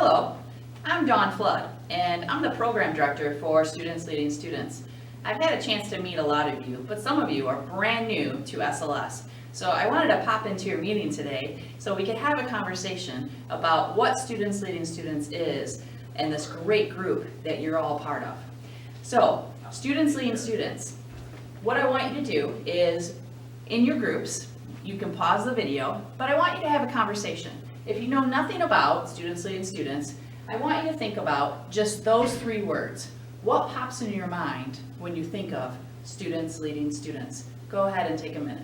Hello, I'm Dawn Flood, and I'm the Program Director for Students Leading Students. I've had a chance to meet a lot of you, but some of you are brand new to SLS. So I wanted to pop into your meeting today so we could have a conversation about what Students Leading Students is and this great group that you're all part of. So, Students Leading Students, what I want you to do is, in your groups, you can pause the video, but I want you to have a conversation. If you know nothing about Students Leading Students, I want you to think about just those three words. What pops into your mind when you think of Students Leading Students? Go ahead and take a minute.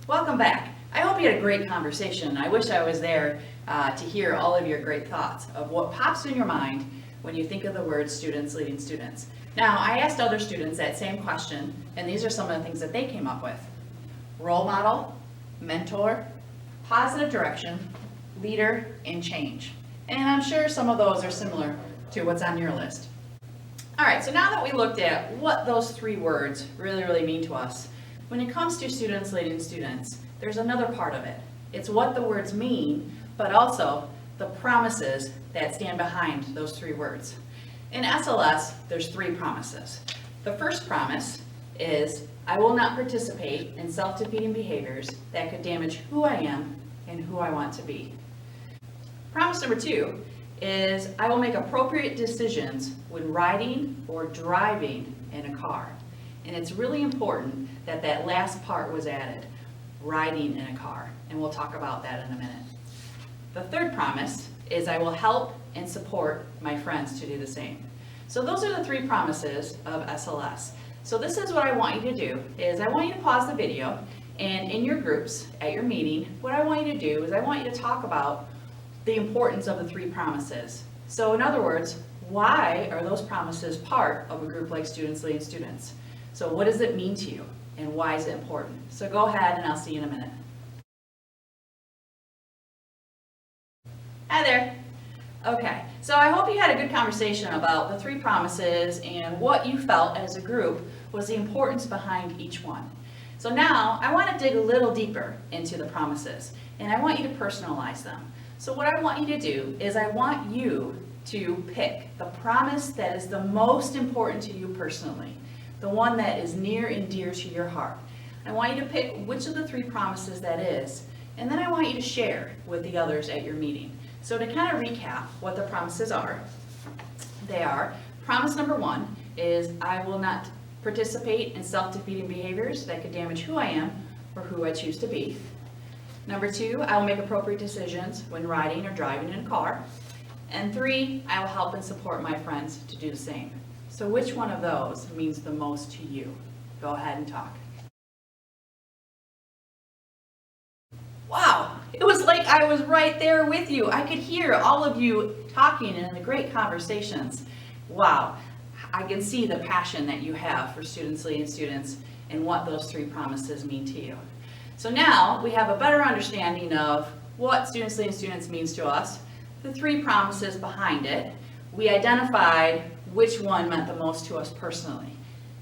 Welcome back. I hope you had a great conversation. I wish I was there to hear all of your great thoughts of what pops in your mind when you think of the word Students Leading Students. Now, I asked other students that same question, and these are some of the things that they came up with. Role model, mentor, positive direction, leader, and change. And I'm sure some of those are similar to what's on your list. All right, so now that we looked at what those three words really mean to us, when it comes to Students Leading Students, there's another part of it. It's what the words mean, but also the promises that stand behind those three words. In SLS, there's three promises. The first promise is, I will not participate in self-defeating behaviors that could damage who I am and who I want to be. Promise number two is, I will make appropriate decisions when riding or driving in a car. And it's really important that that last part was added, riding in a car, and we'll talk about that in a minute. The third promise is, I will help and support my friends to do the same. So those are the three promises of SLS. So this is what I want you to do, is I want you to pause the video, and in your groups, at your meeting, what I want you to do is I want you to talk about the importance of the three promises. So in other words, why are those promises part of a group like Students Leading Students? So what does it mean to you, and why is it important? So go ahead, and I'll see you in a minute. Hi there. Okay, so I hope you had a good conversation about the three promises and what you felt as a group was the importance behind each one. So now I want to dig a little deeper into the promises, and I want you to personalize them. So what I want you to do is I want you to pick the promise that is the most important to you personally, the one that is near and dear to your heart. I want you to pick which of the three promises that is, and then I want you to share with the others at your meeting. So to kind of recap what the promises are, they are, promise number one is, I will not participate in self-defeating behaviors that could damage who I am or who I choose to be. Number two, I will make appropriate decisions when riding or driving in a car. And three, I will help and support my friends to do the same. So which one of those means the most to you? Go ahead and talk. Wow, it was like I was right there with you. I could hear all of you talking and the great conversations. Wow, I can see the passion that you have for Students Leading Students and what those three promises mean to you. So now we have a better understanding of what Students Leading Students means to us, the three promises behind it. We identified which one meant the most to us personally.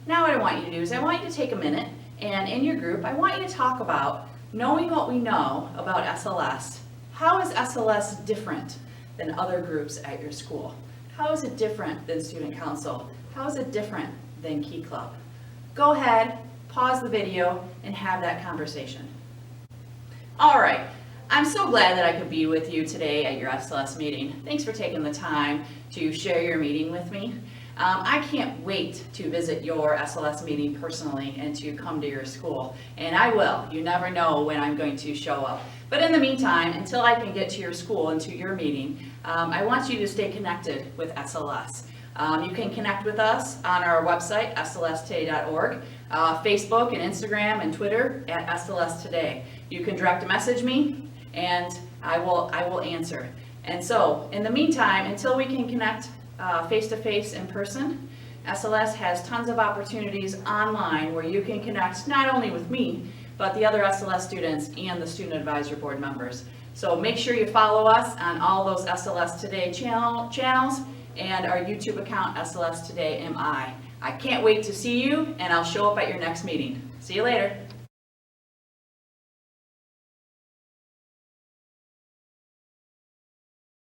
Now what I want you to do is I want you to take a minute, and in your group I want you to talk about, knowing what we know about SLS, how is SLS different than other groups at your school? How is it different than Student Council? How is it different than Key Club? Go ahead, pause the video, and have that conversation. All right, I'm so glad that I could be with you today at your SLS meeting. Thanks for taking the time to share your meeting with me. I can't wait to visit your SLS meeting personally and to come to your school. And I will. You never know when I'm going to show up. But in the meantime, until I can get to your school and to your meeting, I want you to stay connected with SLS. You can connect with us on our website, slstoday.org, Facebook and Instagram and Twitter at SLS Today. You can direct message me, and I will answer. And so, in the meantime, until we can connect face-to-face in person, SLS has tons of opportunities online where you can connect not only with me, but the other SLS students and the Student Advisory Board members. So make sure you follow us on all those SLS Today channels and our YouTube account, SLS Today MI. I can't wait to see you, and I'll show up at your next meeting. See you later.